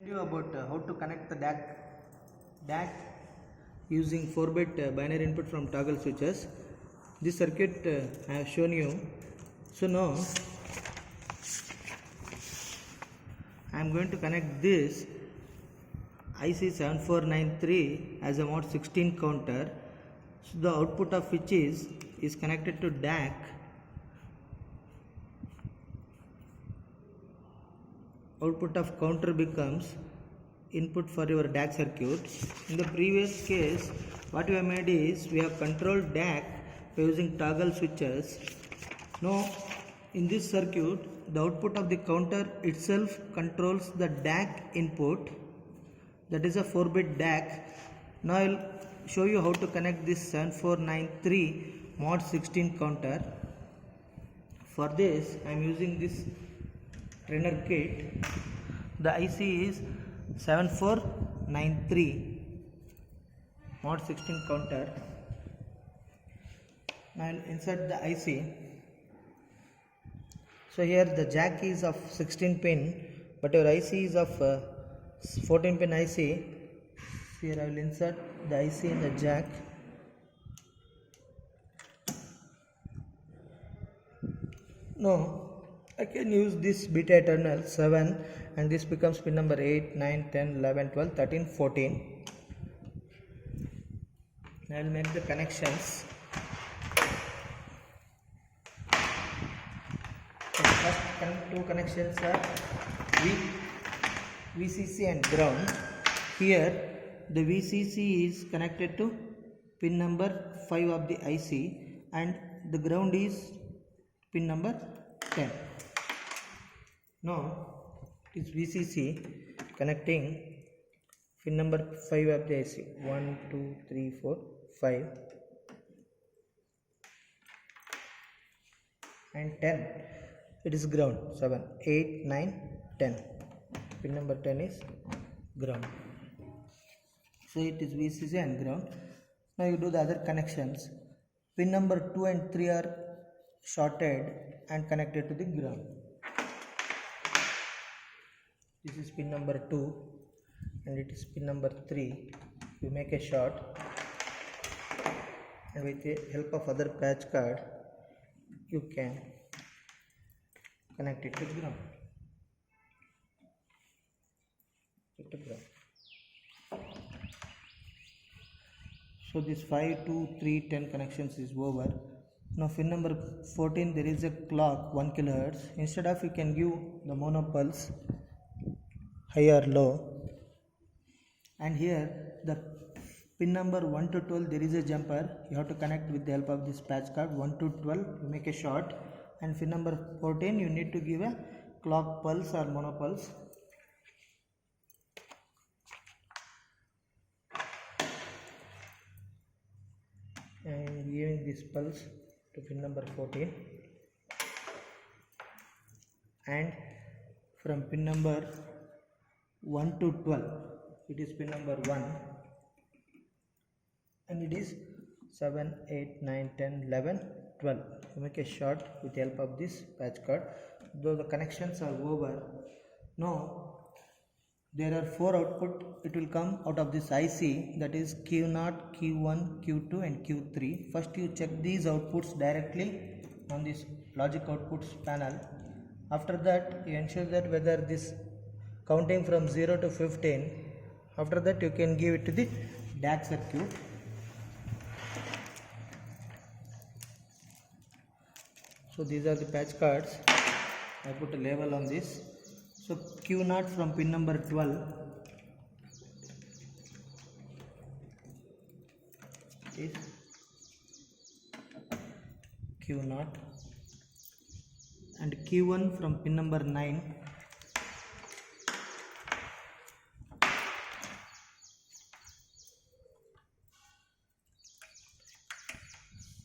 You about how to connect the DAC using 4-bit binary input from toggle switches. This circuit I have shown you. So now I am going to connect this IC7493 as a mod 16 counter. So the output of which is connected to DAC. Output of counter becomes input for your DAC circuit. In the previous case, what we have made is we have controlled DAC by using toggle switches. Now, in this circuit, the output of the counter itself controls the DAC input. That is a 4-bit DAC. Now, I will show you how to connect this 7493 mod 16 counter. For this, I am using this trainer kit. The IC is 7493 mod 16 counter. Now I will insert the IC. So here the jack is of 16 pin, but your IC is of 14 pin IC. Here I will insert the IC in the jack. Now I can use this beta terminal 7 and this becomes pin number 8, 9, 10, 11, 12, 13, 14. I will make the connections. The first two connections are VCC and ground. Here the VCC is connected to pin number 5 of the IC and the ground is pin number 10. Now it is VCC connecting pin number 5 of the IC. 1, 2, 3, 4, 5 and 10. It is ground. 7, 8, 9, 10. Pin number 10 is ground. So it is VCC and ground. Now you do the other connections. Pin number 2 and 3 are shorted and connected to the ground. This is pin number 2 and it is pin number 3. You make a short and with the help of other patch card you can connect it to ground. So this 5, 2, 3, 10 connections is over. Now pin number 14 there is a clock 1 kHz. Instead of you can give the mono pulse high or low, and here the pin number 1 to 12 there is a jumper. You have to connect with the help of this patch card. 1 to 12 you make a short, and pin number 14 you need to give a clock pulse or mono pulse. I am giving this pulse to pin number 14, and from pin number 1 to 12 it is pin number 1 and it is 7, 8, 9, 10, 11, 12. You make a short with the help of this patch card. Though the connections are over, now there are 4 output. It will come out of this IC, that is Q0, Q1, Q2 and Q3. First you check these outputs directly on this logic outputs panel. After that you ensure that whether this counting from 0 to 15. After that you can give it to the DAC circuit. So these are the patch cards. I put a label on this. So Q0 from pin number 12 is Q0, and Q1 from pin number 9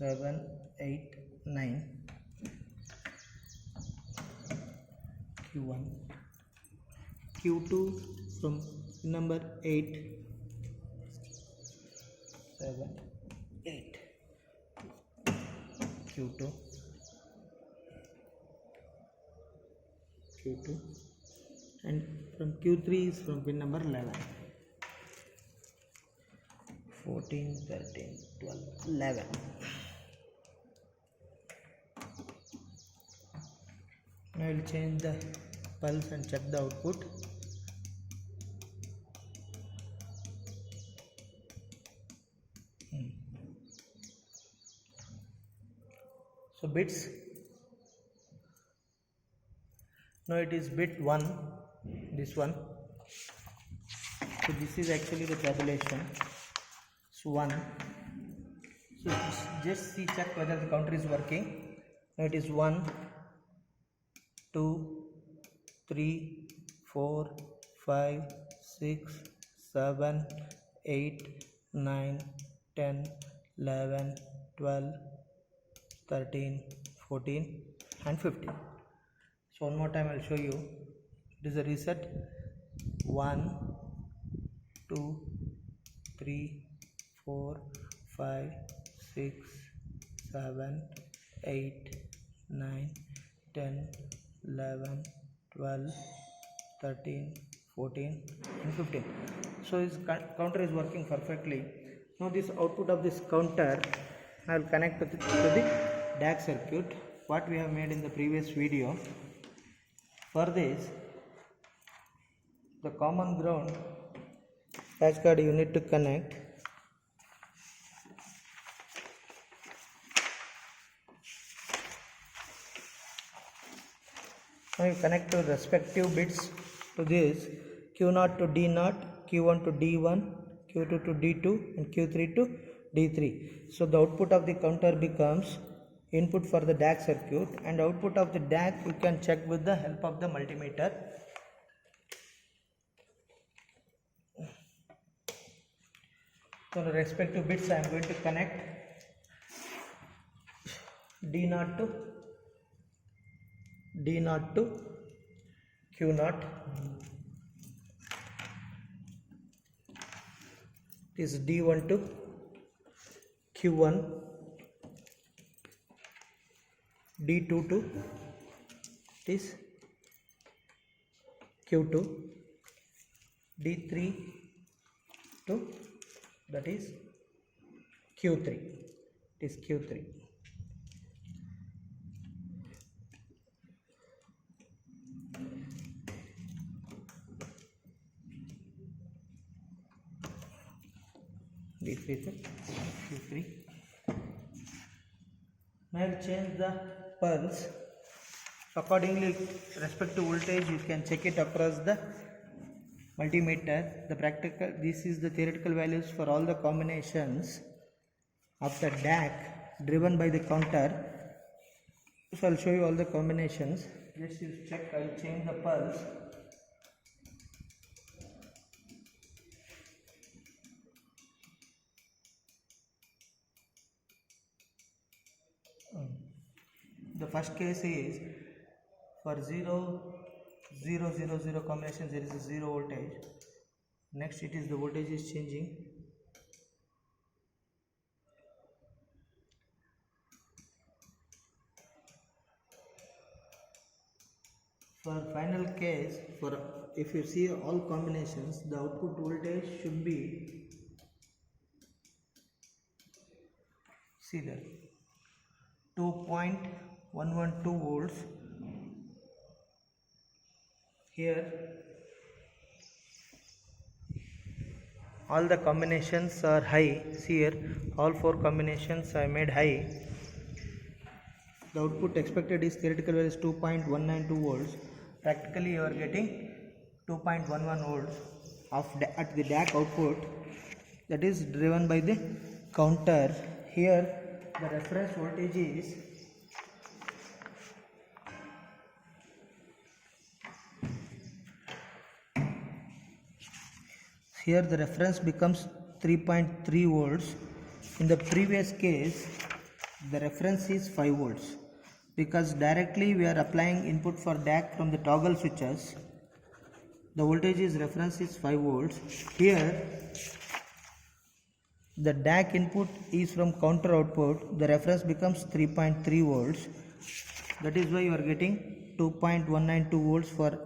7, 8, 9 Q1, Q2 from pin number 8 7, 8 Q2, Q2 and from Q3 is from pin number 11. 14, 13, 12, 11. Now I will change the pulse and check the output. So bits, now it is bit 1, this one. So this is actually the tabulation. So 1. So just see, check whether the counter is working. Now it is 1, 2, 3, 4, 5, 6, 7, 8, 9, 10, 11, 12, 13, 14 and 15. So one more time I will show you. It is a reset. 1, 2, 3, 4, 5, 6, 7, 8, 9, 10, 11, 12, 13, 14 and 15. So this counter is working perfectly. Now this output of this counter I will connect to the DAC circuit what we have made in the previous video. For this, the common ground patch card you need to connect. Now you connect to respective bits to this Q0 to D0, Q1 to D1, Q2 to D2 and Q3 to D3. So the output of the counter becomes input for the DAC circuit, and output of the DAC you can check with the help of the multimeter. So the respective bits I am going to connect D0 to Q0. This is D1 to Q1, D2 to this Q2, D3 to that is Q3. It is Q3. D3 to Q3. Now I will change the pulse. Accordingly, respective voltage you can check it across the multimeter. The practical, this is the theoretical values for all the combinations of the DAC driven by the counter. So I will show you all the combinations. Just you check. I will change the pulse. The first case is for 0, 0, 0, 0 combination, there is a 0 voltage. Next it is the voltage is changing. For final case, for if you see all combinations, the output voltage should be, see there, 2.112 volts. Here all the combinations are high. See here, all 4 combinations I made high. The output expected is theoretical value is 2.192 volts. Practically you are getting 2.11 volts at the DAC output, that is driven by the counter. Here the reference voltage is here the reference becomes 3.3 volts. In the previous case the reference is 5 volts because directly we are applying input for DAC from the toggle switches. The voltage is reference is 5 volts. Here the DAC input is from counter output, the reference becomes 3.3 volts. That is why you are getting 2.192 volts for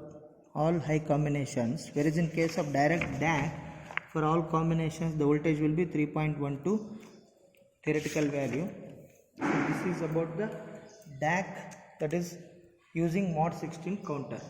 all high combinations, whereas in case of direct DAC, for all combinations the voltage will be 3.12 theoretical value. So this is about the DAC, that is using mod 16 counter.